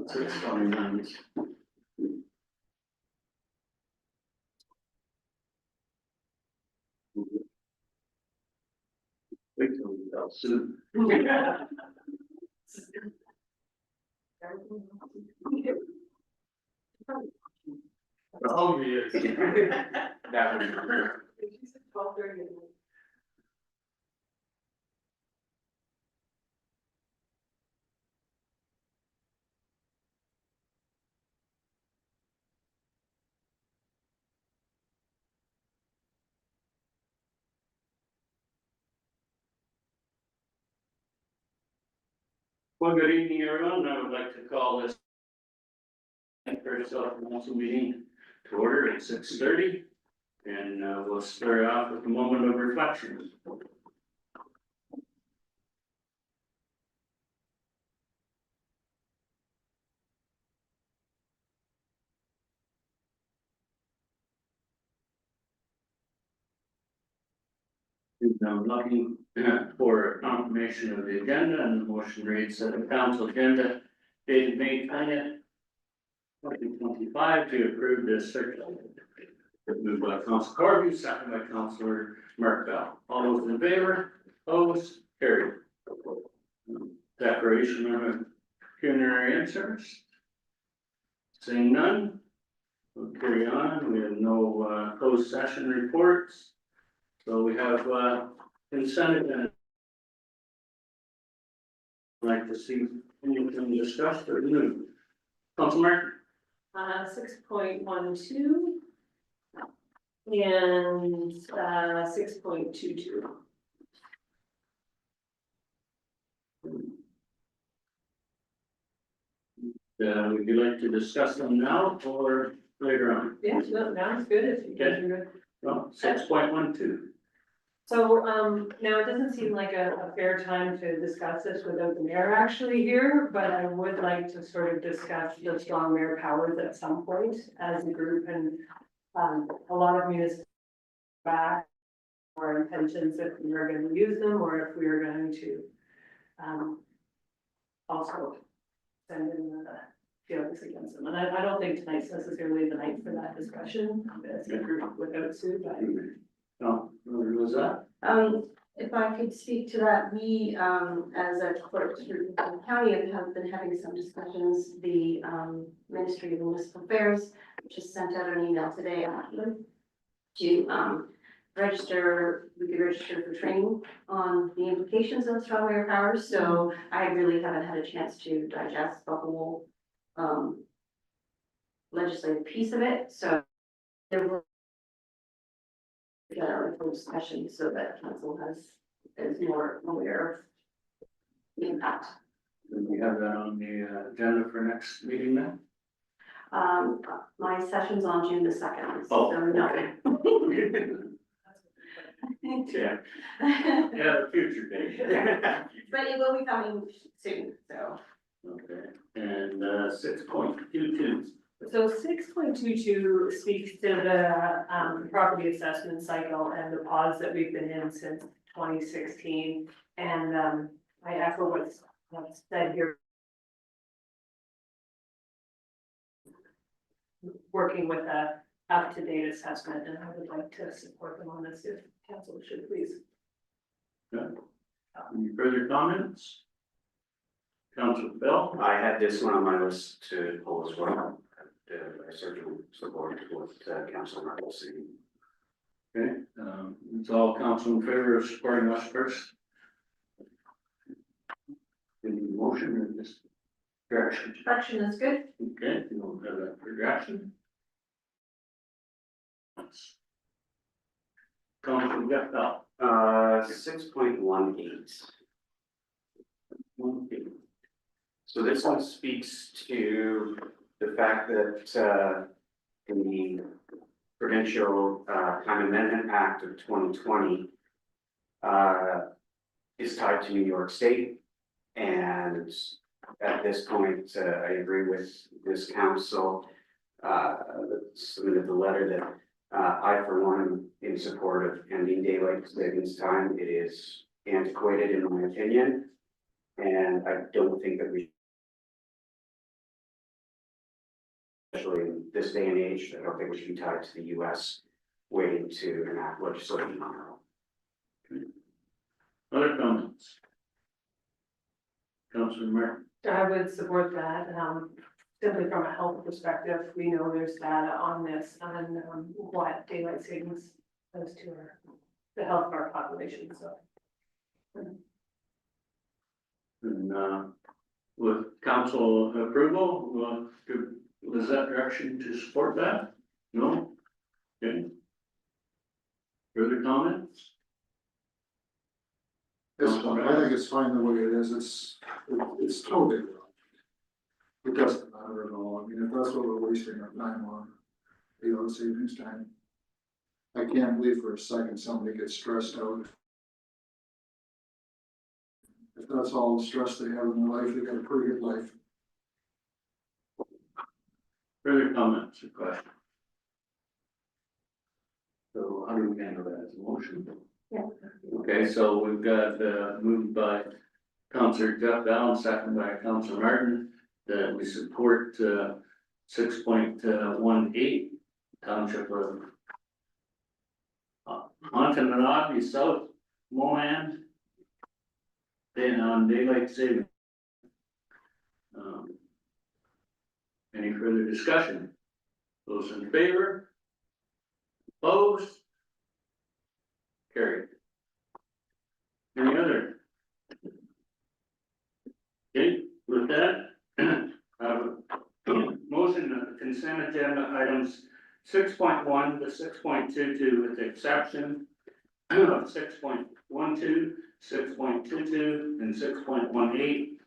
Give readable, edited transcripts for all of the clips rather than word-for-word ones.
6:29. Wait till we go soon. Oh, yes. That would be great. Well, good evening, everyone. I would like to call this first council meeting to order at 6:30. And we'll start off with a moment of reflection. I'm looking for a confirmation of the agenda, and the motion reads that the council agenda dated May 20th, 2025 to approve this circular. Moved by Council Corby, second by Councilor Mark Bell. All those in favor, opposed, carried. Declaration of pecuniary interest. Seeing none, we'll carry on. We have no closed session reports. So we have consent agenda. I'd like to see anything discussed or moved. Councilor Mark? 6.12 and 6.22. Would you like to discuss them now or later on? Yeah, no, that's good if you guys are good. Well, 6.12. So, now it doesn't seem like a fair time to discuss this without the mayor actually here, but I would like to sort of discuss the strong mayor powers at some point as a group, and a lot of municipalities back our intentions if we are going to use them or if we are going to also send in the feelings against them. And I don't think tonight's necessarily the night for that discussion as a group without Sue, but. No, what was that? If I could speak to that, we, as a clerk through the county have been having some discussions. The Ministry of Municipal Affairs just sent out an email today actually to register, we could register for training on the implications of strong mayor powers. So I really haven't had a chance to digest the whole legislative piece of it. So there will full discussion so that council is more aware of the impact. Do we have that on the agenda for next meeting then? My session's on June the 2nd. Oh. So no. Yeah. Yeah, the future date. But it will be coming soon, so. Okay, and 6.22. So 6.22 speaks to the property assessment cycle and the pause that we've been in since 2016. And I echo what's said here. Working with a up-to-date assessment, and I would like to support them on this if council should please. Good. Any further comments? Councilor Bell? I had this one on my list to pull as well. I certainly support what Councilor Markle saying. Okay, it's all council in favor of supporting us first. Any motion or just direction? Direction is good. Okay, you don't have that for direction. Councilor Jeff Bell. 6.18. Okay. So this one speaks to the fact that the Prudential Time Amendment Act of 2020 is tied to New York State. And at this point, I agree with this council that submitted the letter that I, for one, am in support of ending daylight savings time. It is antiquated in my opinion, and I don't think that we especially in this day and age. I don't think we should be tied to the US waiting to enact legislation on our own. Other comments? Councilor Martin? I would support that, simply from a health perspective, we know there's data on this, on, what daylight savings does to the health of our population, so. And, with council approval, was that direction to support that? No? Okay. Further comments? It's fine, I think it's fine the way it is, it's totally wrong. It doesn't matter at all, I mean, if that's what we're wasting our time on, savings time. I can't believe for a second somebody gets stressed out. If that's all the stress they have in their life, they got a pretty good life. Further comments or questions? So how do we handle that as a motion? Yeah. Okay, so we've got, moved by Councilor Jeff Bell, second by Councilor Martin, that we support, 6.18 Township of Montananoggee South, Mohan, then on daylight saving. Any further discussion? Those in favor? Opposed? Carried. Any other? Okay, with that, motion of the consent agenda items 6.1 to 6.22 with the exception of 6.12, 6.22, and 6.18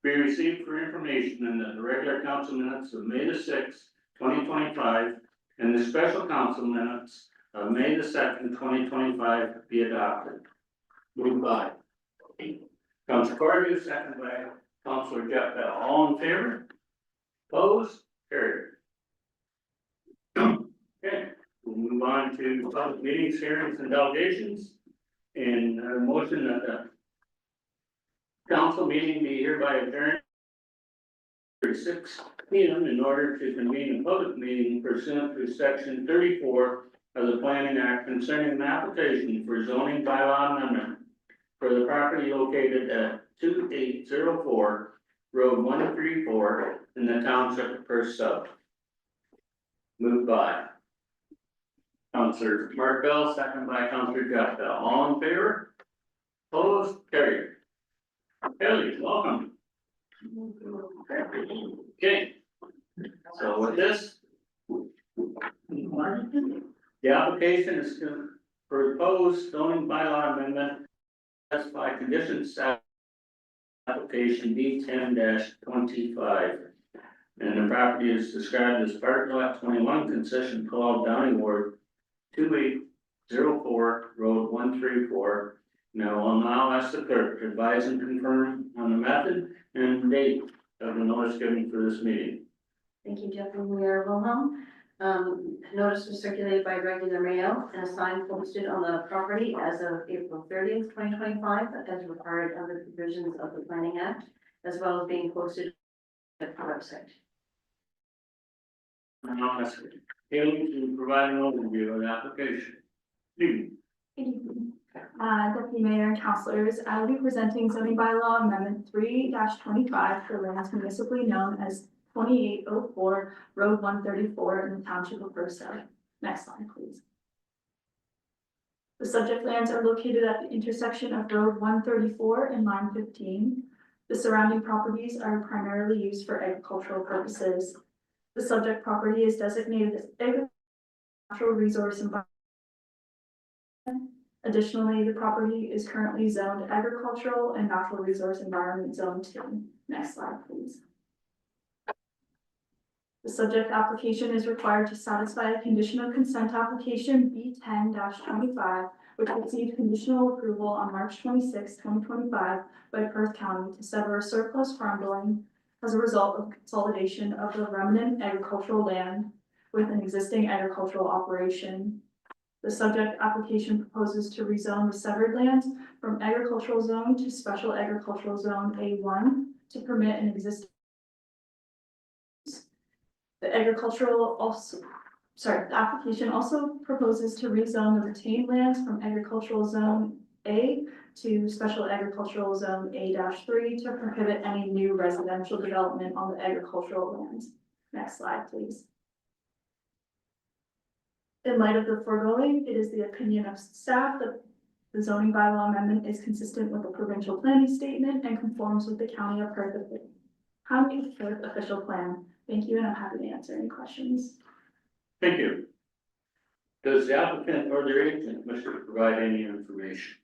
be received for information in the regular council minutes of May the 6th, 2025, and the special council minutes of May the 2nd, 2025 be adopted. Moved by Councilor Corrigan, second by Councilor Jeff Bell. All in favor? Opposed? Carried. Okay, we'll move on to public meetings, hearings, and delegations. And a motion that the council meeting be hereby adjourned at 6 p.m. in order to convene a public meeting pursuant to section 34 of the Planning Act concerning an application for zoning bylaw amendment for the property located at 2804 Road 134 in the Township of Perth South. Moved by Councilor Mark Bell, second by Councilor Jeff Bell. All in favor? Opposed? Carried. Kelly, welcome. Okay. So with this, the application is to propose zoning bylaw amendment specify conditions application B 10-25. And the property is described as part lot 21 concession called Downing Ward 2804 Road 134. Now I'll now ask the clerk to advise and confirm on the method and date of the notice given for this meeting. Thank you, Jeff and Mayor Wilhelm. Notice was circulated by regular mail and a sign posted on the property as of April 30th, 2025, as required under the provisions of the Planning Act, as well as being posted at the website. And I'll ask Haley to provide an overview of the application. Please. Deputy Mayor and Councilors, I will be presenting zoning bylaw amendment 3-25 for lands municipally known as 2804 Road 134 in the Township of Perth South. Next slide, please. The subject lands are located at the intersection of Road 134 and line 15. The surrounding properties are primarily used for agricultural purposes. The subject property is designated as natural resource environment. Additionally, the property is currently zoned agricultural and natural resource environment zone 2. Next slide, please. The subject application is required to satisfy a condition of consent application B 10-25, which received conditional approval on March 26, 2025 by Perth County to sever a surplus farm building as a result of consolidation of the remnant agricultural land with an existing agricultural operation. The subject application proposes to rezone the severed lands from agricultural zone to special agricultural zone A1 to permit an existing. The application also proposes to rezone the retained lands from agricultural zone A to special agricultural zone A-3 to prohibit any new residential development on the agricultural lands. Next slide, please. In light of the foregoing, it is the opinion of staff that the zoning bylaw amendment is consistent with the provincial planning statement and conforms with the County of Perth official plan. Thank you, and I'm happy to answer any questions. Thank you. Does the applicant or their agent wish to provide any information?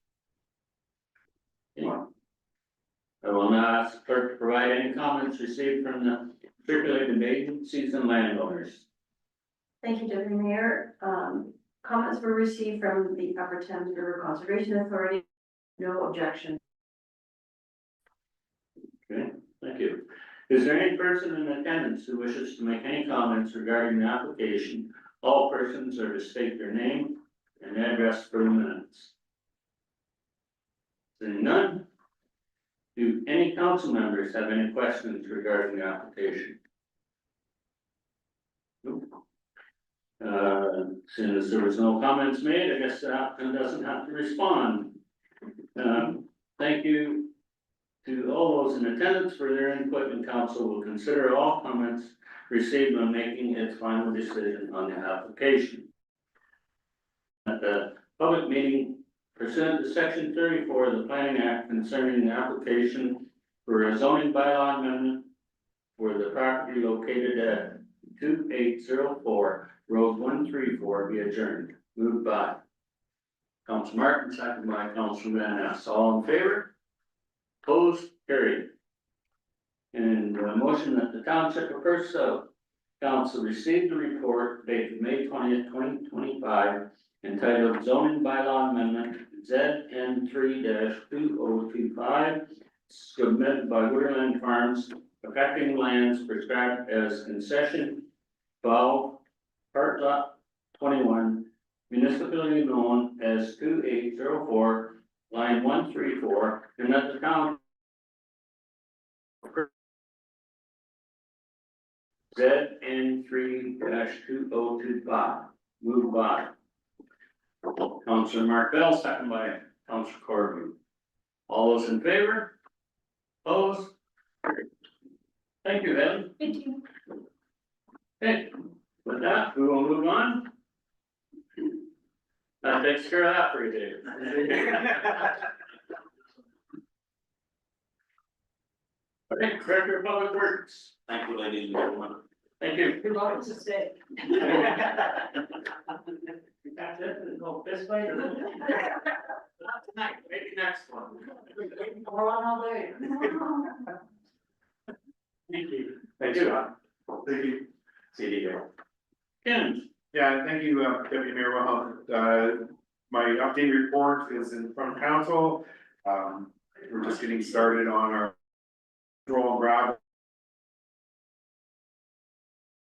Anyone? I will now ask the clerk to provide any comments received from the circulated agencies and landowners. Thank you, Deputy Mayor. Comments were received from the Upper Thames River Conservation Authority. No objection. Okay, thank you. Is there any person in attendance who wishes to make any comments regarding the application? All persons are to state their name and address for the minutes. Seeing none, do any council members have any questions regarding the application? Nope. Since there was no comments made, I guess the applicant doesn't have to respond. Thank you to all those in attendance for their input, and council will consider all comments received when making its final decision on the application. At the public meeting pursuant to section 34 of the Planning Act concerning the application for a zoning bylaw amendment for the property located at 2804 Road 134 be adjourned. Moved by Council Martin, second by Council Van Ness. All in favor? Opposed? Carried. And a motion that the Township of Perth South Council received a report dated May 20th, 2025 entitled Zoning Bylaw Amendment ZN 3-2025 submitted by Wonderland Farms affecting lands prescribed as concession 12 Part Lot 21 municipally known as 2804 line 134 and that the town ZN 3-2025 moved by Councilor Mark Bell, second by Councilor Corby. All those in favor? Opposed? Thank you, Ed. Thank you. Okay, with that, we will move on. That takes care of that for you, David. Okay, Director of Public Works. Thank you, ladies and gentlemen. Thank you. You're welcome to stay. That's it, go this way or that? Not tonight, maybe next one. We're on all day. Thank you. Thanks, John. Thank you. See you later. Ken, Yeah, thank you, Deputy Mayor Wilhelm. My updated report is in front of council. We're just getting started on our control and gravel.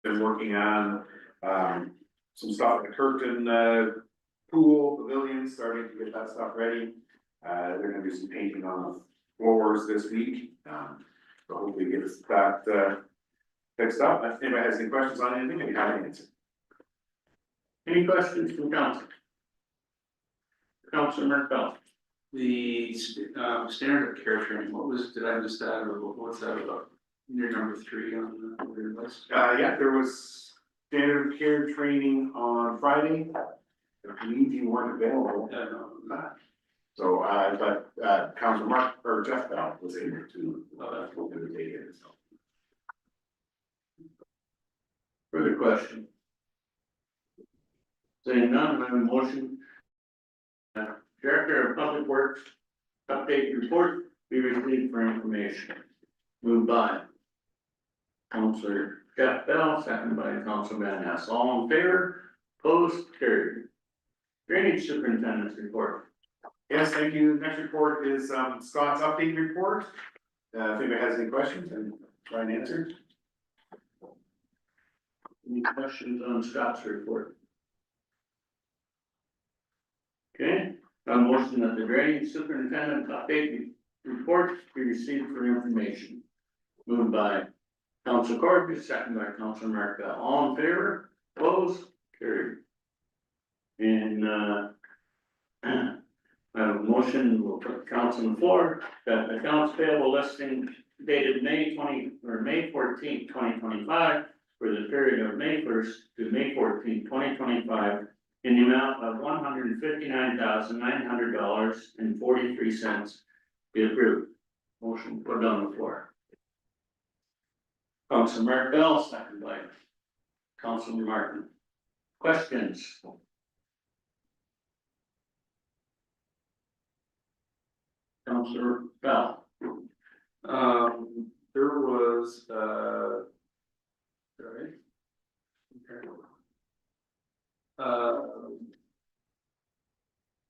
Been working on, some stuff at the Curtin, pool pavilion, starting to get that stuff ready. They're gonna do some painting on the floors this week. So hopefully get that, fixed up. If anybody has any questions on anything, I'd be happy to answer. any questions from council? Councilor Markel. The standard of care training, did I miss that, or what's that about? You're number 3 on your list. Yeah, there was standard of care training on Friday. I believe you weren't available. No. So, but, Councilor Mark, or Jeff Bell was able to, do the data, so. Further question? Saying none, I have a motion. Director of Public Works, update report be received for information. Moved by Councilor Jeff Bell, second by Councilor Van Ness. All in favor? Opposed? Carried. Drainage Superintendent's report. Yes, thank you. Next report is, Scott's update report. If anybody has any questions, and try and answer. Any questions on Scott's report? Okay, a motion that the drainage superintendent update report be received for information. Moved by Council Corbett, second by Council Marquardt, all in favor, opposed, carried. And, I have a motion, we'll put the council on the floor, that the accounts payable listing dated May 14th, 2025, for the period of May 1st to May 14th, 2025, in the amount of $159,900.43 be approved. Motion put on the floor. Council Marquardt, second by Council Martin. Questions? Councilor Bell. There was, sorry.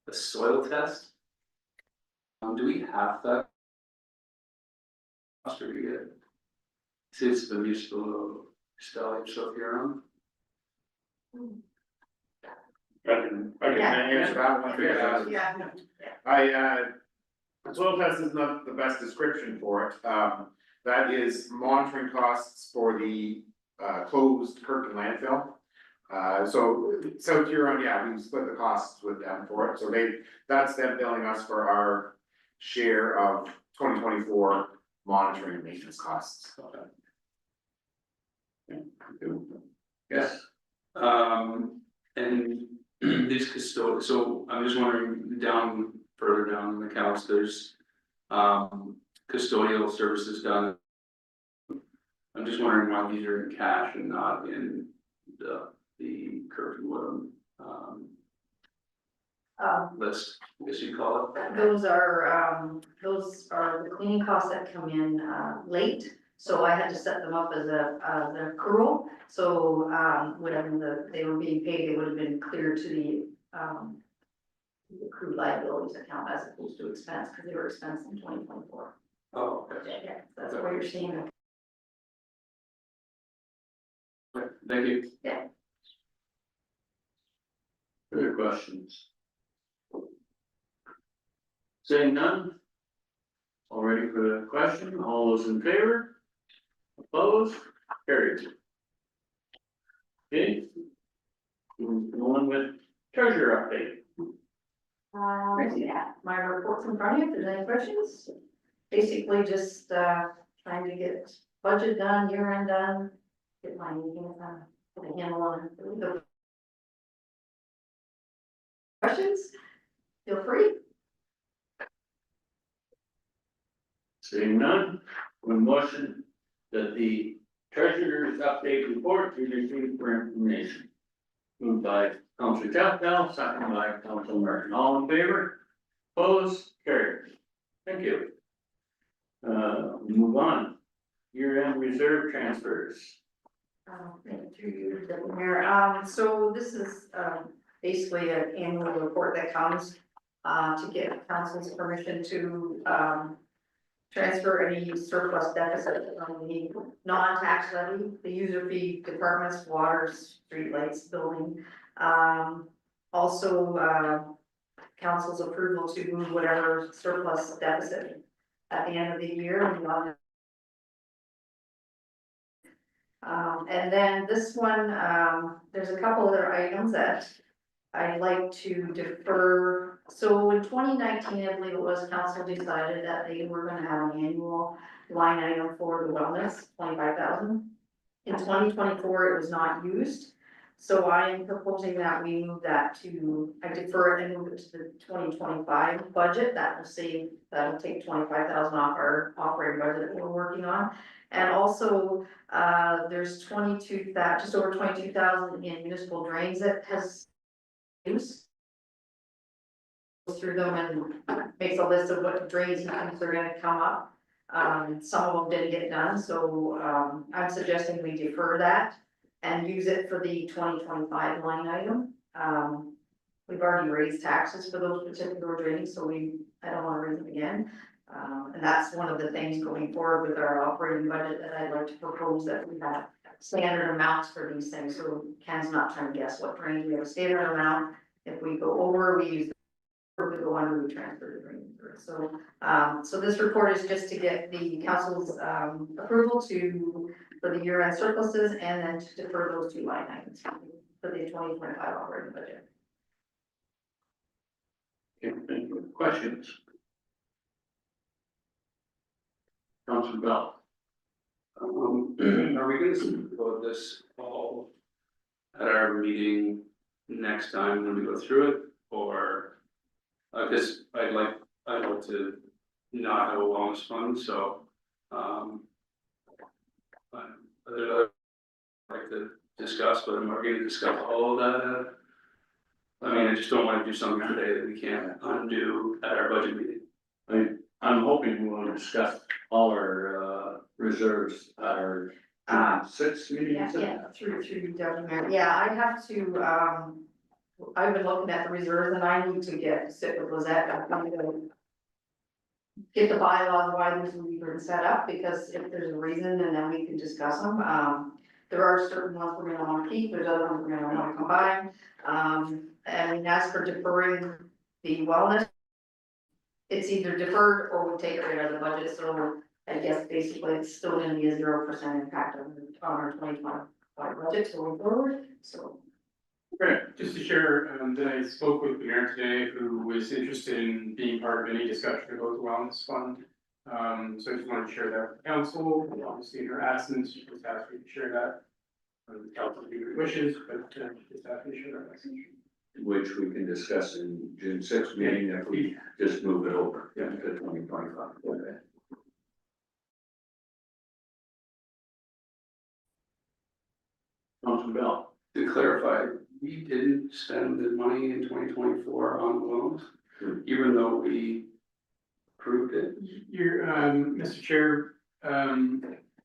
A soil test. Do we have that? Must be good. See, it's the municipal style stuff here on. I can answer that one. Soil test is not the best description for it. That is monitoring costs for the closed Kirkland landfill. So South Huron, yeah, we split the costs with them for it, so that's them billing us for our share of 2024 monitoring and maintenance costs. Yes. And these custodial, so I'm just wondering, further down in the accounts, there's custodial services done. I'm just wondering why these are in cash and not in the Kirkland Woodham list, I guess you call it. Those are the cleaning costs that come in, late. So I had to set them up as an accrual, so, whatever they were being paid, they would have been cleared to the accrued liabilities account as opposed to expense, because they were expensed in 2024. Oh, okay. Yeah, that's where you're seeing it. Thank you. Yeah. Further questions? Saying none? All ready for the question? All those in favor? Opposed? Carried. Okay. Going with treasurer update. Yeah, my report's in front of you, if there's any questions. Basically just, trying to get budget done, year end done, get my meetings done, put a handle on it. Questions? Feel free. Seeing none, we motion that the treasurer's update report be received for information. Moved by Councilor Chapel, second by Councilor Martin, all in favor? Opposed? Carried. Thank you. Move on. Year-end reserve transfers. Thank you, Deputy Mayor. So this is, basically an annual report that comes, to get council's permission to, transfer any surplus deficit from the non-tax levy, the user fee departments, water, streetlights, building. Also, council's approval to move whatever surplus deficit at the end of the year. And then this one, there's a couple other items that I'd like to defer. So in 2019, I believe it was, council decided that they were gonna have an annual line item for the wellness, 25,000. In 2024, it was not used. So I am proposing that we move that I defer it and move it to the 2025 budget. That'll take 25,000 off our operating budget that we're working on. And also, there's just over 22,000 in municipal drains that has use. Goes through them and makes a list of what drains he thinks are gonna come up. Some of them didn't get done, so I'm suggesting we defer that and use it for the 2025 line item. We've already raised taxes for those particular drains, so I don't wanna raise them again. And that's one of the things going forward with our operating budget that I'd like to propose, that we have standard amounts for these things, so Ken's not trying to guess what drains. We have a standard amount. If we go over, we use, or we go under, we transfer the drain through. So, so this report is just to get the council's approval to for the year-end surpluses and then to defer those two line items for the 2025 operating budget. Okay, thank you. Questions? Councilor Bell. Are we gonna speak about this all at our meeting next time when we go through it, or? Cause I'd like to not have a wellness fund, so, I'd like to discuss, but am I gonna discuss all of that? I mean, I just don't wanna do something today that we can't undo at our budget meeting. I'm hoping we'll discuss all our reserves at our June 6th meeting. is it? Yeah, through Deputy Mayor. Yeah, I have to, I've been looking at the reserves and I need to sit with Lizette. I'm gonna get the bylaws, why these will be set up, because if there's a reason, and then we can discuss them. There are certain ones we're gonna wanna keep, there's other ones we're gonna wanna combine. And as for deferring the wellness, it's either deferred or we take it right out of the budget, so I guess basically it's still gonna be a 0% impact on our 2025 budget going forward, so. Right, just to share, that I spoke with the mayor today, who was interested in being part of any discussion about the wellness fund. So I just wanted to share that with the council, obviously in her absence, she just asked me to share that. The council do your wishes, but just asked me to share that message. Which we can discuss in June 6th meeting if we just move it over to 2025. Okay. Councilor Bell. To clarify, we didn't spend the money in 2024 on loans, even though we approved it. You're, Mr. Chair,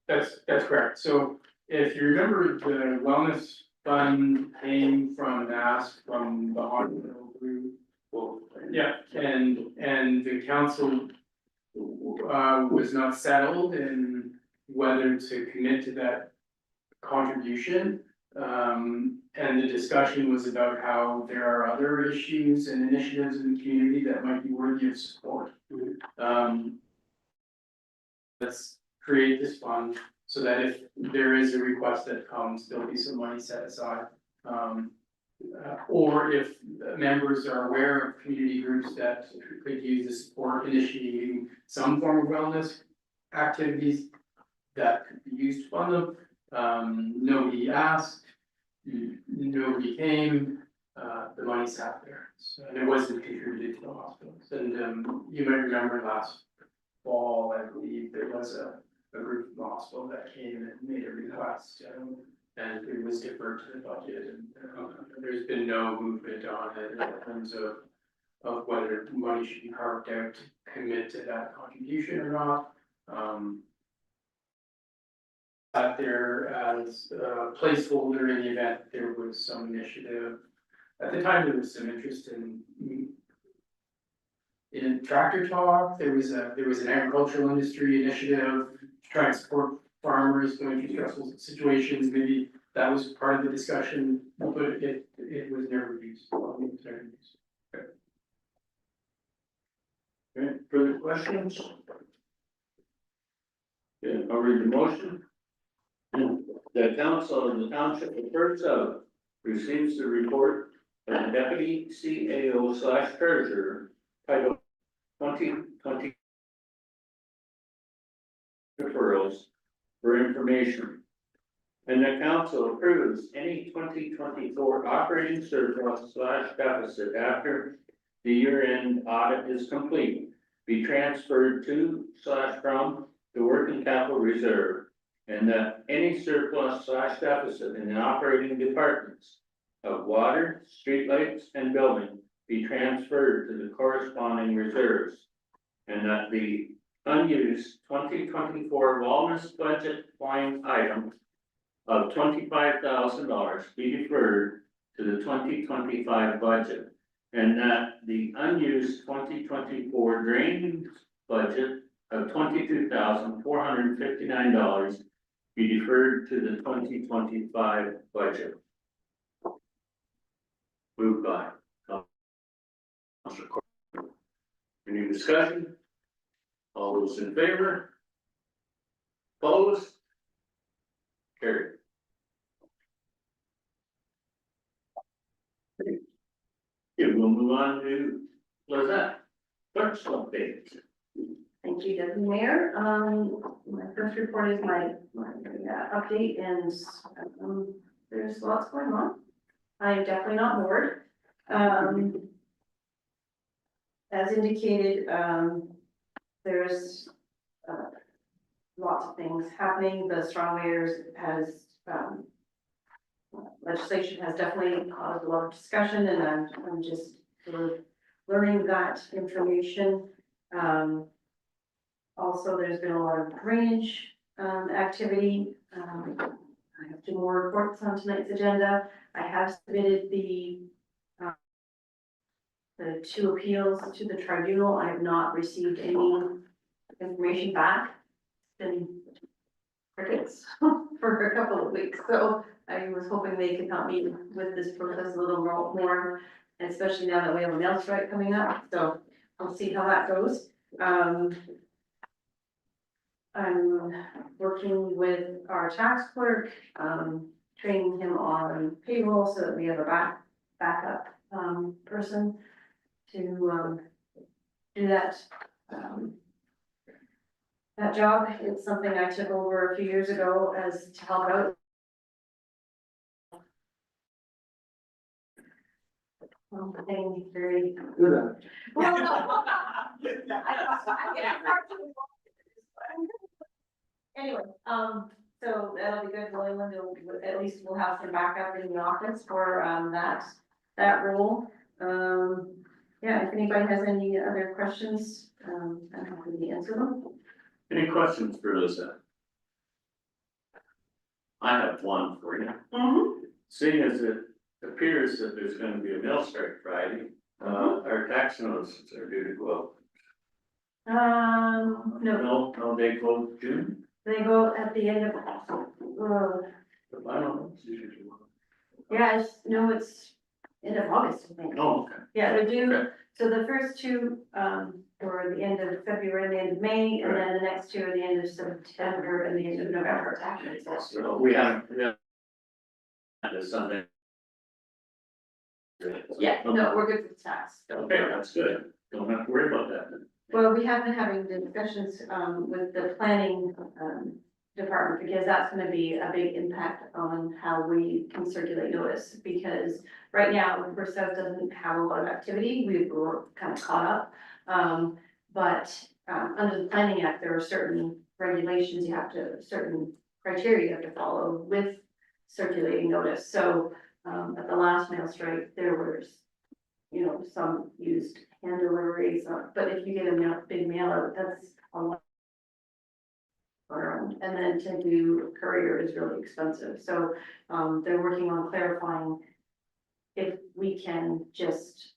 that's correct. So if you remember, the wellness fund came from ask from the hospital group. Well, yeah, and the council was not settled in whether to commit to that contribution. And the discussion was about how there are other issues and initiatives in the community that might be worthy of support. Let's create this fund so that if there is a request that comes, there'll be some money set aside. Or if members are aware of community groups that could use the support initiating some form of wellness activities that could be used to fund them. Nobody asked, nobody came, the money sat there, so, and it wasn't contributed to the hospitals. And you might remember last fall, I believe, there was a group from the hospital that came and made a request, and it was deferred to the budget, and there's been no movement on it in terms of whether money should be carved out to commit to that contribution or not. Out there as a placeholder in the event there was some initiative. At the time, there was some interest in tractor talk. There was an agricultural industry initiative to try and support farmers going through stressful situations. Maybe that was part of the discussion, but it was never used. Okay, further questions? Okay, I'll read the motion. The council of the Township of Perth receives the report of the Deputy CAO/Treasurer titled 2020 referrals for information. And the council approves any 2024 operating surplus/deficit after the year-end audit is complete be transferred to/from the working capital reserve. And that any surplus/deficit in the operating departments of water, streetlights, and building be transferred to the corresponding reserves. And that the unused 2024 wellness budget line item of $25,000 be deferred to the 2025 budget. And that the unused 2024 drainage budget of $22,459 be deferred to the 2025 budget. Moved by Councilor Court. Any discussion? All those in favor? Opposed? will move on to Lizette. Clerk's update. Thank you, Deputy Mayor. My first report is my update, and there's lots going on. I am definitely not bored. As indicated, there's lots of things happening. The Strong Mayors has legislation has definitely caused a lot of discussion, and I'm just sort of learning that information. Also, there's been a lot of drainage activity. I have 2 more reports on tonight's agenda. I have submitted the 2 appeals to the tribunal. I have not received any information back. It's been crickets for a couple of weeks, so I was hoping they could help me with this process a little more, and especially now that we have a mail strike coming up, so I'll see how that goes. I'm working with our tax clerk, training him on payroll so that we have a backup person to do that. That job, it's something I took over a few years ago as to help out. Thing very. Good. Well, no. Anyway, so that'll be good, William, at least we'll have some backup in the office for, that role. Yeah, if anybody has any other questions, I'm happy to answer them. Any questions for Lizette? I have one for you. Seeing as it appears that there's gonna be a mail strike Friday, our tax notices are due to go out. No, they go June, They go at the end of, the final ones. yeah, it's end of August, I think. Oh, okay. Yeah, they're due, Okay. so the first 2, were the end of February, and the end of May, and then the next 2 are the end of September and the end of November. So we have, there's something. Yeah, no, we're good for the tax. Okay, that's good. Don't have to worry about that then. Well, we have been having discussions, with the planning, department, because that's gonna be a big impact on how we can circulate notice, because right now, Perth South doesn't have a lot of activity, we were kind of caught up. But under the Planning Act, there are certain regulations certain criteria you have to follow with circulating notice, so at the last mail strike, there was, some used hand deliveries, but if you get a big mail out, that's a lot. And then to do courier is really expensive, so they're working on clarifying if we can just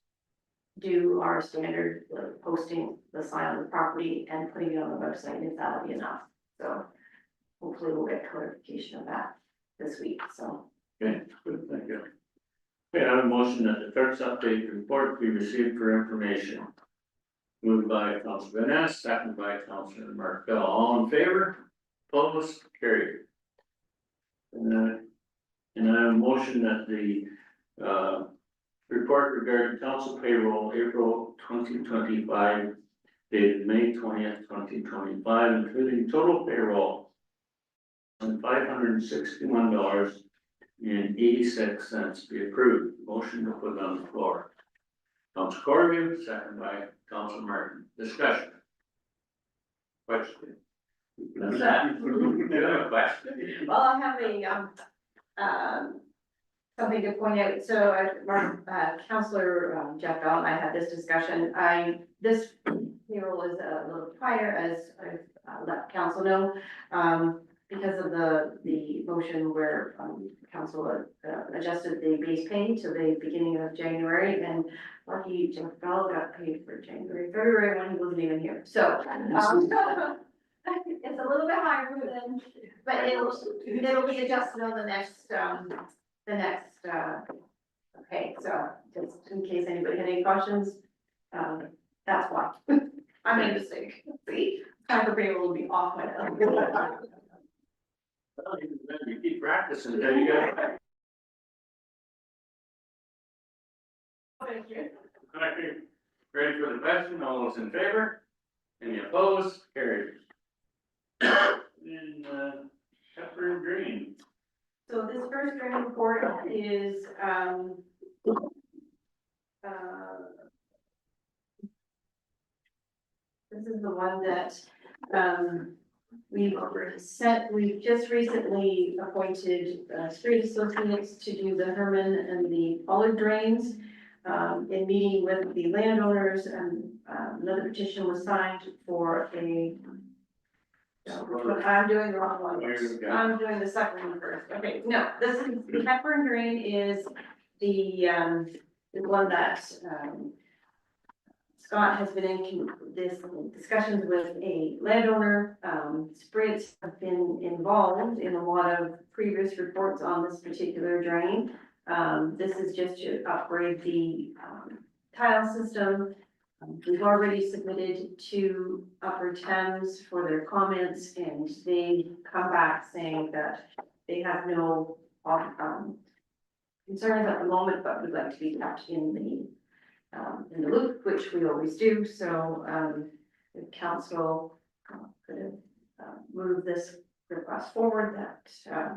do our standard, like posting the sign on the property and putting it on the website, if that'll be enough. So hopefully we'll get clarification of that this week, so. Okay, good, thank you. Okay, I have a motion that the clerk's update report be received for information. Moved by Councilor Vanessa, seconded by Councilor Markel. All in favor? Opposed? Carried. And I have a motion that the report regarding council payroll April 2025 dated May 20th, 2025, including total payroll and $561.86 be approved. Motion to put on the floor. Council Corrigan, second by Council Martin. Discussion. Question. What's that? You have a question? Well, I have something to point out, so Councilor Jeff Bell and I had this discussion, this payroll is a little prior, as I've let council know, because of the motion where council adjusted the base pay to the beginning of January, and lucky Jeff Bell got paid for January, February when he wasn't even here, so it's a little bit higher than, but it'll be adjusted on the next okay, so just in case anybody had any questions, that's why. I made a mistake, see, kind of payroll will be off my head. You keep practicing until you get it. Thank you. Okay, ready for the question, all those in favor? Any opposed? Carried. And, Pepper Green, So this first drain report is, this is the one that, we've just recently appointed, street associates to do the Herman and the Pollard drains. In meeting with the landowners, and, another petition was signed for a, but I'm doing the wrong one. There you go. I'm doing the second one first. Okay, no, this is, the Pepper and Drain is the one that, Scott has been in this discussions with a landowner. Spritz have been involved in a lot of previous reports on this particular drain. This is just to upgrade the, tile system. We've already submitted to Upper Thames for their comments, and they come back saying that they have no, concerns at the moment, but would like to be kept in the loop, which we always do, so, the council could have, moved this request forward, that,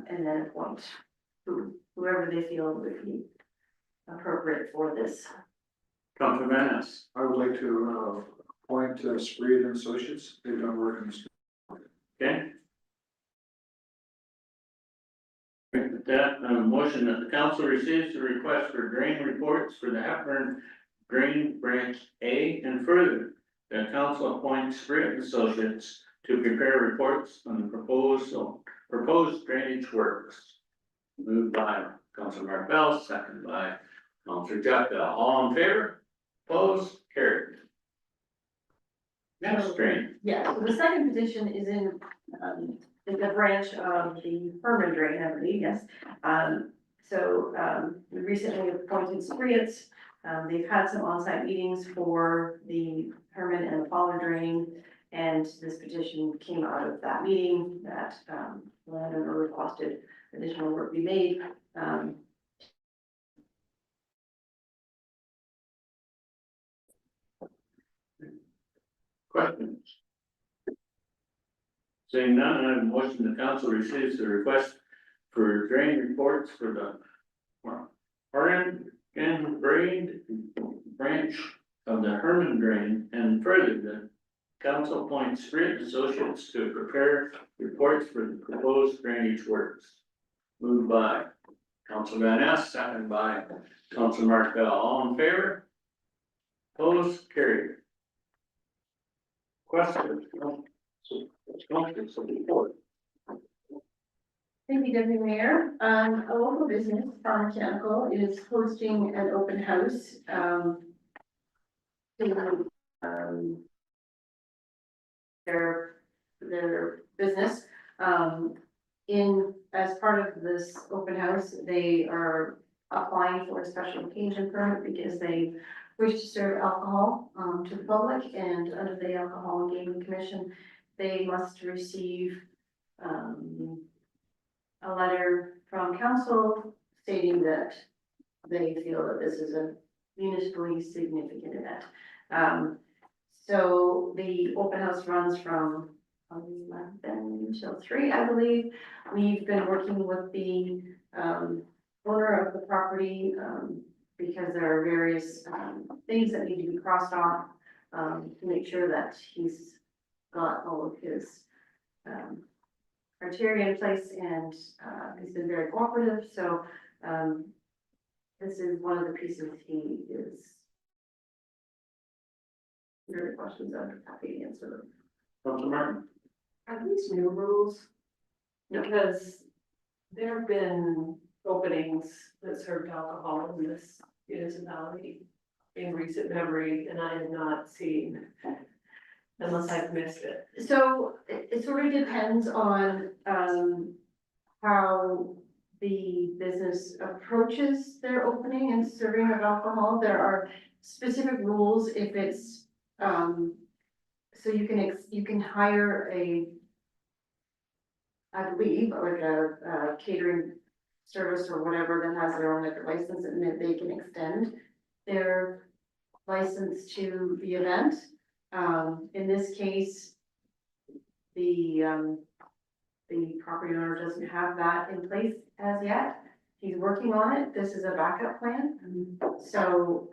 and then appoint whoever they feel would be appropriate for this. Councilor Van Ness. I would like to, appoint Spreed and Associates, they've done work in this. Okay. With that, motion that the council receives the request for drain reports for the Hepburn Drain Branch A and further. The council appoints Spirit Associates to prepare reports on the proposed drainage works. Moved by Councilor Mark Bell, second by Councilor Jeff Bell. All in favor? Opposed? Carried. Next drain. Yeah, so the second petition is in the branch of the Herman drain, I believe, yes. We recently appointed Spriets. They've had some on-site meetings for the Herman and the Pollard drain. And this petition came out of that meeting that, landowner requested additional work be made. Questions? Seeing none, I have a motion the council receives the request for drain reports for the Herman and Braid branch of the Herman drain, and further the council appoints Spirit Associates to prepare reports for the proposed drainage works. Moved by Councilor Van Ness, second by Councilor Mark Bell. All in favor? Opposed? Carried. Questions? Thank you, Deputy Mayor. A local business, Farm Mechanical, is hosting an open house, their business. As part of this open house, they are applying for a special occasion permit because they wish to serve alcohol, to the public, and under the Alcohol and Gaming Commission, they must receive, a letter from council stating that they feel that this is a municipally significant event. So the open house runs from 11 till 3, I believe. We've been working with the owner of the property because there are various things that need to be crossed off to make sure that he's got all of his criteria in place, and he's been very cooperative. So this is one of the pieces he is. There are questions I'm happy to answer them. Councilor Martin. Are these new rules? Because there have been openings that served alcohol in this municipality in recent memory, and I have not seen, unless I've missed it. So it sort of depends on how the business approaches their opening and serving of alcohol. There are specific rules if it's so you can hire I believe, like a catering service or whatever that has their own liquor license, and that they can extend their license to the event. In this case, the property owner doesn't have that in place as yet. He's working on it. This is a backup plan. So,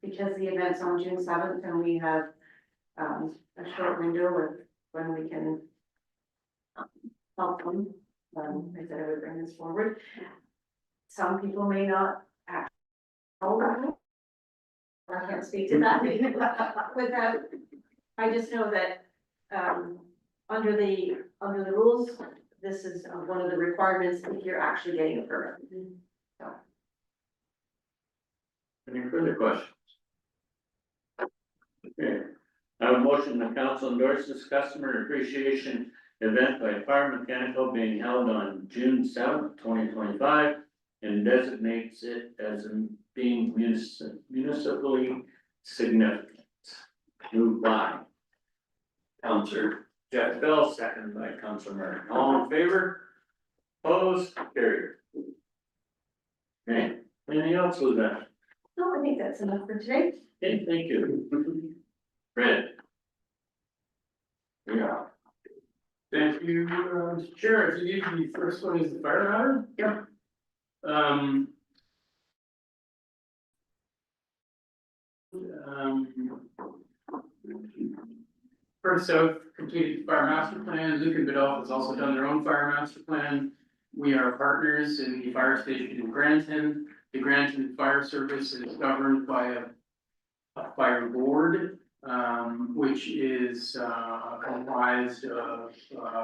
because the event's on June 7th and we have, a short window of when we can help them, I said I would bring this forward. Some people may not act. I can't speak to that without, I just know that, under the rules, this is one of the requirements if you're actually getting a permit. Any further questions? Okay, I have a motion the council endorse this customer appreciation event by Fire Mechanical being held on June 7th, 2025, and designates it as being municipally significant. Moved by Counselor Jeff Bell, second by Counselor Martin. All in favor? Opposed? Carried. Okay, anything else with that? No, I think that's enough for today. Okay, thank you. Fred? Yeah. Thank you, Mr. Chair. If you need the first one is the fire matter. Yep. Perth South completed the fire master plan. Luke and Biddulph has also done their own fire master plan. We are partners in the fire station in Granton. The Granton Fire Service is governed by a fire board, which is comprised of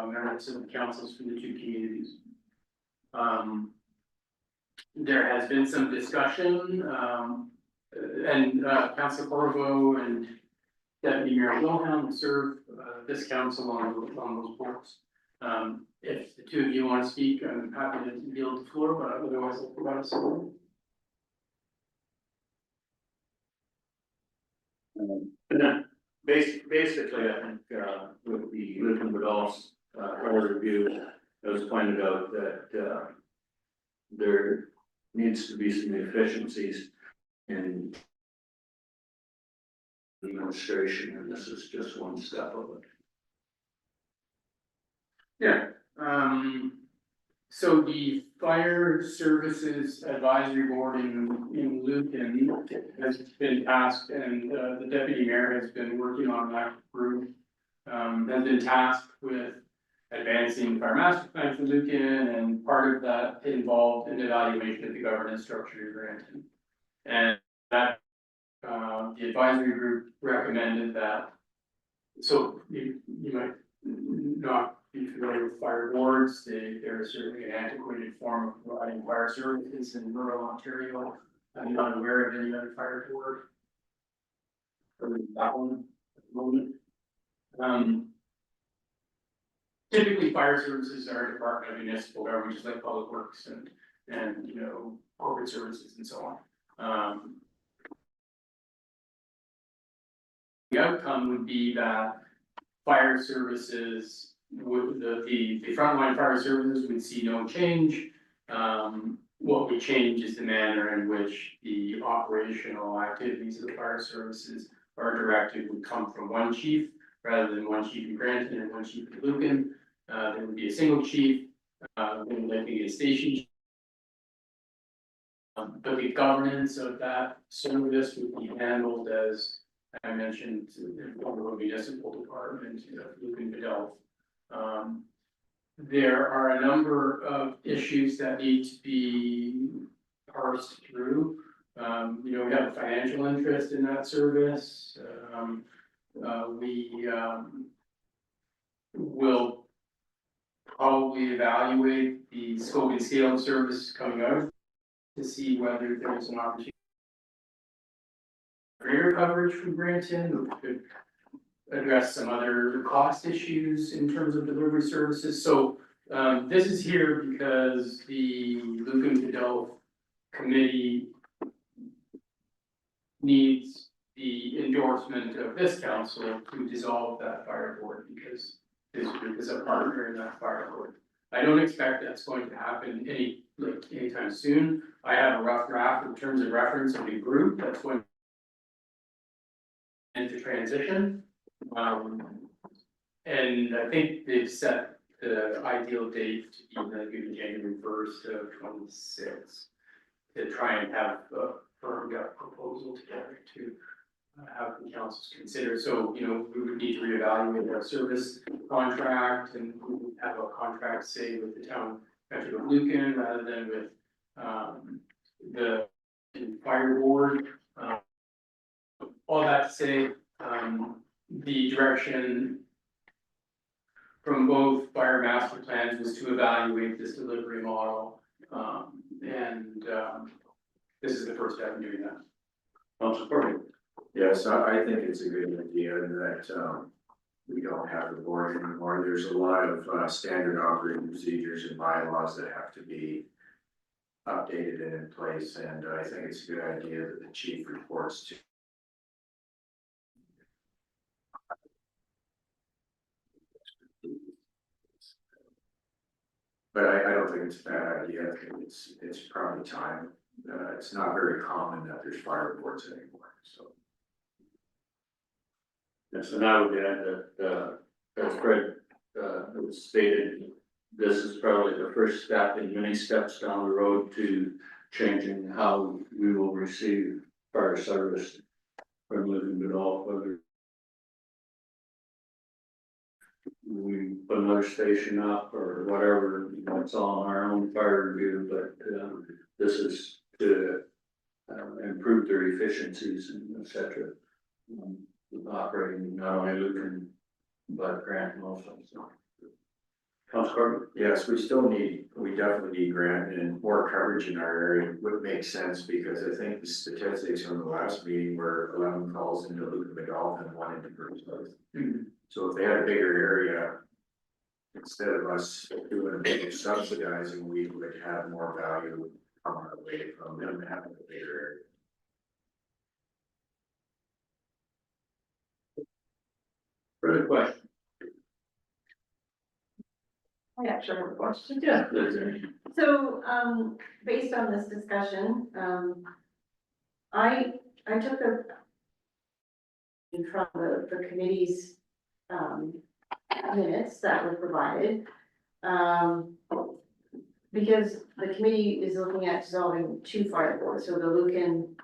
members of the councils from the two communities. There has been some discussion, and Councilor Corvo and Deputy Mayor Wilhelm serve this council on those boards. If the two of you want to speak, I'm happy to yield the floor, but otherwise I'll provide some. Basically, I think, with the Luke and Biddulph's overview, it was pointed out that, there needs to be some efficiencies in administration, and this is just one step of it. Yeah, so the Fire Services Advisory Board in Luton has been tasked, and the deputy mayor has been working on that group. Has been tasked with advancing fire master plan for Luton, and part of that involved an evaluation of the governance structure in Granton. And that, the advisory group recommended that. So you might not be familiar with fire boards. They're certainly an antiquated form of providing fire services in rural Ontario. I'm not aware of any other fire board. Or that one at the moment. Typically, fire services are a department of municipal government, just like public works and you know, corporate services and so on. The outcome would be that fire services would, the frontline fire services would see no change. What would change is the manner in which the operational activities of the fire services are directed would come from one chief, rather than one chief in Granton and one chief in Lucan. There would be a single chief, there would likely be a station chief. But the governance of that service would be handled, as I mentioned, the municipal department, Lucan Biddulph. There are a number of issues that need to be parsed through. You know, we have a financial interest in that service. We will probably evaluate the scope and scale of service coming out to see whether there's an opportunity for greater coverage from Granton, which could address some other cost issues in terms of delivery services. So this is here because the Lucan Biddulph committee needs the endorsement of this council to dissolve that fire board, because this group is a partner in that fire board. I don't expect that's going to happen anytime soon. I have a rough draft in terms of reference of a group that's going into transition. And I think they've set the ideal date to be like January 1st of 26. To try and have a firmed up proposal together to have the councils consider. So, you know, we would need to reevaluate our service contract and we would have a contract, say, with the town of Lucan rather than with the fire board. All that to say, the direction from both fire master plans was to evaluate this delivery model. This is the first step in doing that. Councilor Corbett. Yes, I think it's a good idea that, we don't have the board anymore. There's a lot of, standard operating procedures and bylaws that have to be updated and in place, and I think it's a good idea that the chief reports to. But I don't think it's a bad idea. I think it's probably time. It's not very common that there's fire boards anymore, so. Yes, and I would add that, as Fred, stated, this is probably the first step in many steps down the road to changing how we will receive fire service from living it all, whether we put another station up or whatever, you know, it's all on our own fire review, but, this is to improve their efficiencies and et cetera. Operating not only Lucan, but Grant also, so. Councilor Corbett. Yes, we definitely need grant and more coverage in our area would make sense because I think the statistics from the last meeting were 11 calls into Lucan McDowell and 1 into Perth. So if they had a bigger area, instead of us doing a big subsidizing, we would have more value coming away from them having a bigger area. Further question? I actually have a question. Yeah, please, Ernie. So, based on this discussion, I took from the committee's, minutes that were provided. Because the committee is looking at dissolving 2 fire boards, so the Lucan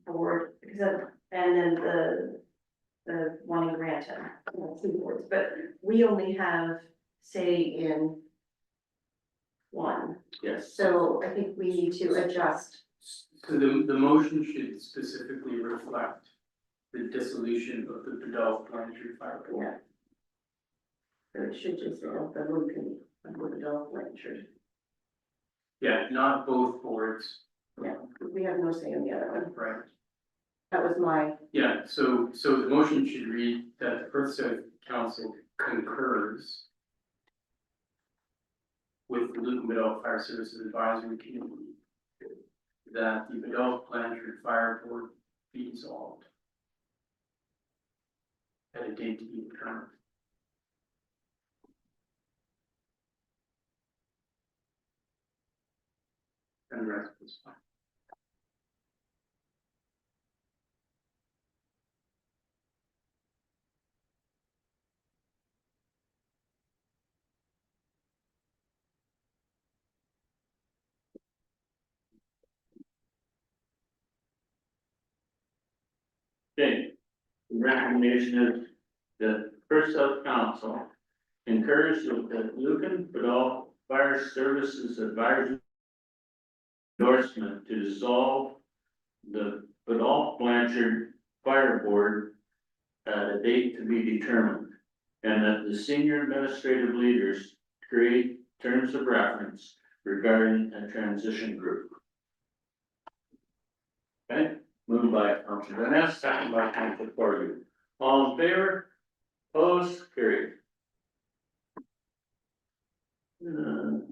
board, and then the one in Granton, 2 boards, but we only have say in 1. Yes. So I think we need to adjust. So the motion should specifically reflect the dissolution of the Bedell Blanchard Fire Board. Yeah. So it should just say the Lucan and the Adult Blanchard. Yeah, not both boards. Yeah, we have no say in the other one. Right. That was my, Yeah, so the motion should read that the Perth South Council concurs with the Lucan Bedell Fire Services Advisory Committee that the Bedell Blanchard Fire Board be dissolved at a date to be determined. And the rest is fine. Okay, the recommendation is that First South Council concurs with the Lucan Bedell Fire Services Advisory endorsement to dissolve the Bedell Blanchard Fire Board at a date to be determined, and that the senior administrative leaders create terms of reference regarding a transition group. Okay? Moved by Councilor Vanessa, second by Councilor Corrigan. All in favor? Opposed? Carried. And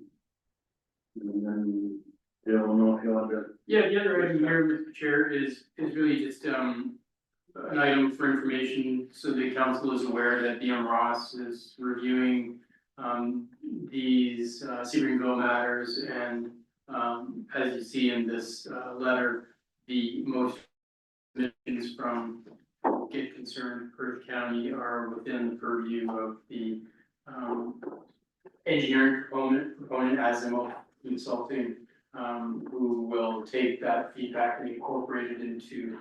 then, you don't know if you want to. Yeah, the other item here, Mr. Chair, is really just, an item for information, so the council is aware that BM Ross is reviewing, these, Sebringville matters, and, as you see in this, letter, the most submissions from Get Concerned Perth County are within the purview of the engineering proponent Azimuth Consulting, who will take that feedback and incorporate it into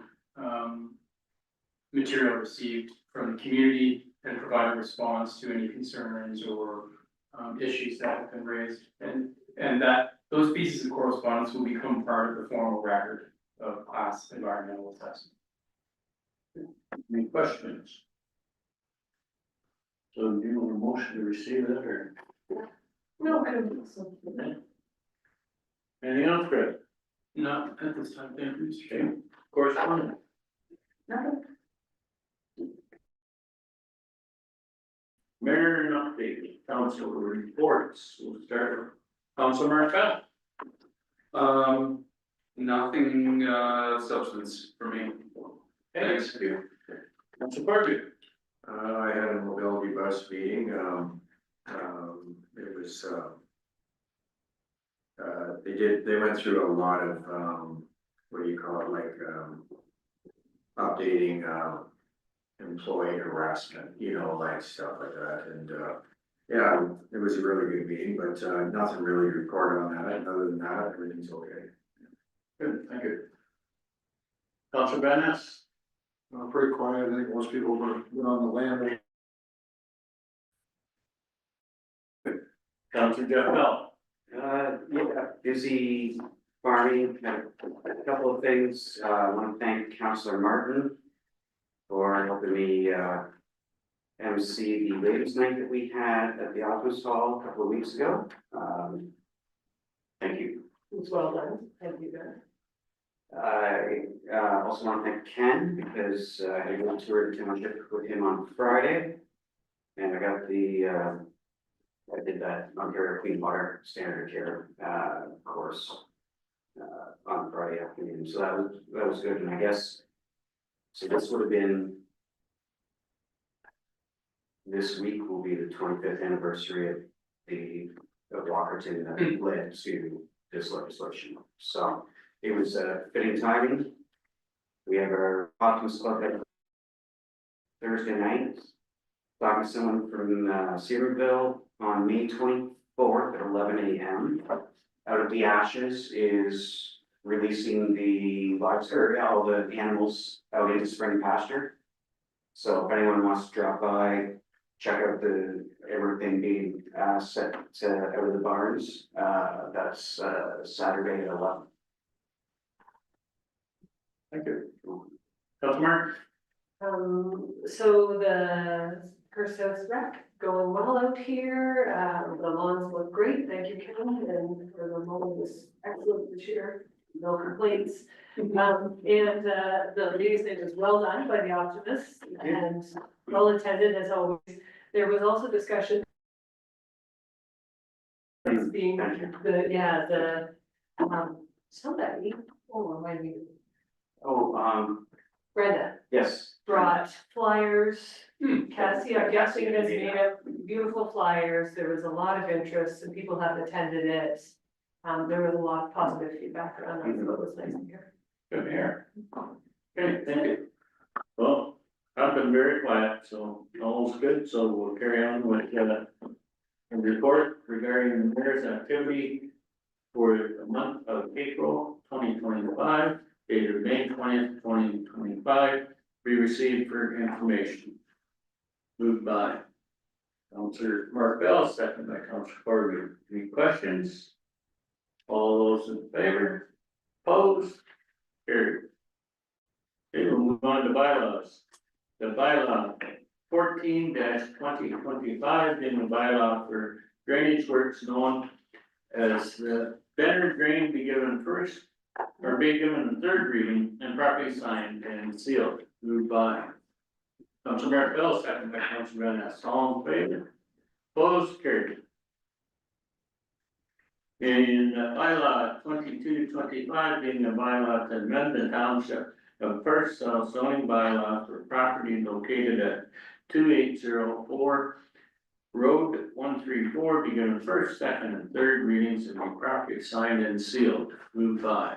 material received from the community and provide a response to any concerns or issues that have been raised. And that those pieces of correspondence will become part of the formal record of class environmental assessment. Any questions? So do you want a motion to receive that or? No, I don't think so. Anything else, Greg? Not at this time, thank you, Mr. Chairman. Correspondence? Nothing. Mayor and update, council reports, we'll start with Council Marquette. Nothing, substance for me. Thanks. Council Parker. I had a mobility bus meeting, it was, they went through a lot of, what do you call it, like, updating, employee harassment, you know, like stuff like that, and, yeah, it was a really good meeting, but, nothing really reported on that, and other than that, everything's okay. Good, thank you. Council Van Ness. Pretty quiet, I think most people were on the land. Council Jeff Bell. Yeah, busy farming, had a couple of things, I want to thank Councillor Martin for helping me, MC the ladies' night that we had at the Optimist Hall a couple of weeks ago. Thank you. It's well done, thank you, guys. I also want to thank Ken because I had a good tour of the township with him on Friday. And I got I did that Ontario Clean Water Standard Care course on Friday afternoon. So that was good. And I guess, so this would have been, this week will be the 25th anniversary of Walkerton that led to this legislation. So it was fitting timing. We have our Optimist Club at Thursday night. Talking to someone from Cedarville on May 24th at 11 a.m. Out of the Ashes is releasing the livestock, or all the animals out into spring pasture. So if anyone wants to drop by, check out everything being set out of the barns, that's Saturday at 11. Thank you. Council Mark. So the Perth House rec going well out here, the lawns look great, thank you, Kevin, and for the mowing was excellent this year, no complaints. And the ladies' night was well done by the Optimists and well attended as always. There was also discussion being somebody, remind me. Brenda Yes. brought flyers. Cassie, I'm guessing has made up beautiful flyers. There was a lot of interest and people have attended it. There was a lot of positive feedback around that, so it was nice to hear. Good to hear. Okay, thank you. Well, I've been very quiet, so all's good, so we'll carry on with a report regarding the mayor's activity for the month of April 2025, dated May 20th, 2025, be received for information. Moved by Councilor Mark Bell, second by Councilor Corrigan. Any questions? All those in favor? Opposed? Carried. Okay, we'll move on to bylaws. The bylaw 14-2025 being the bylaw for drainage works known as the banner drain be given first or be given a third reading and properly signed and sealed. Moved by Councilor Mark Bell, second by Councilor Van Ness. All in favor? Opposed? Carried. In bylaw 22-25 being the bylaw to amend the Township of Perth zoning bylaw for property located at 2804 Road 134 be given first, second, and third readings and be properly signed and sealed. Moved by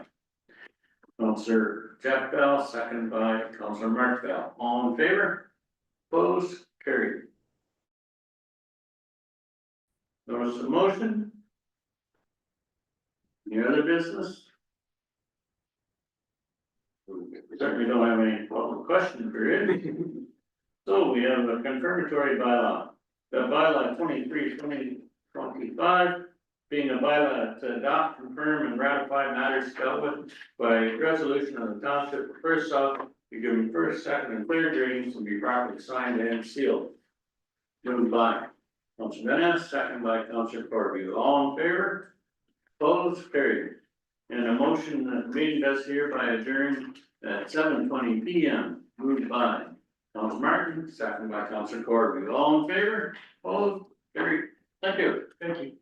Counselor Jeff Bell, second by Counselor Mark Bell. All in favor? Opposed? Carried. Notice of motion? Any other business? We certainly don't have any public question period. So we have a confirmatory bylaw. The bylaw 23/2025 being a bylaw to adopt, confirm, and ratify matters dealt with by resolution of the Township of Perth South, be given first, second, and third readings and be properly signed and sealed. Moved by Councilor Vines, second by Councilor Corby. All in favor? Opposed? Carried. And a motion that the meeting does hereby adjourn at 7:20 p.m. Moved by Councilor Martin, second by Councilor Corby. All in favor? Opposed? Carried. Thank you. Thank you.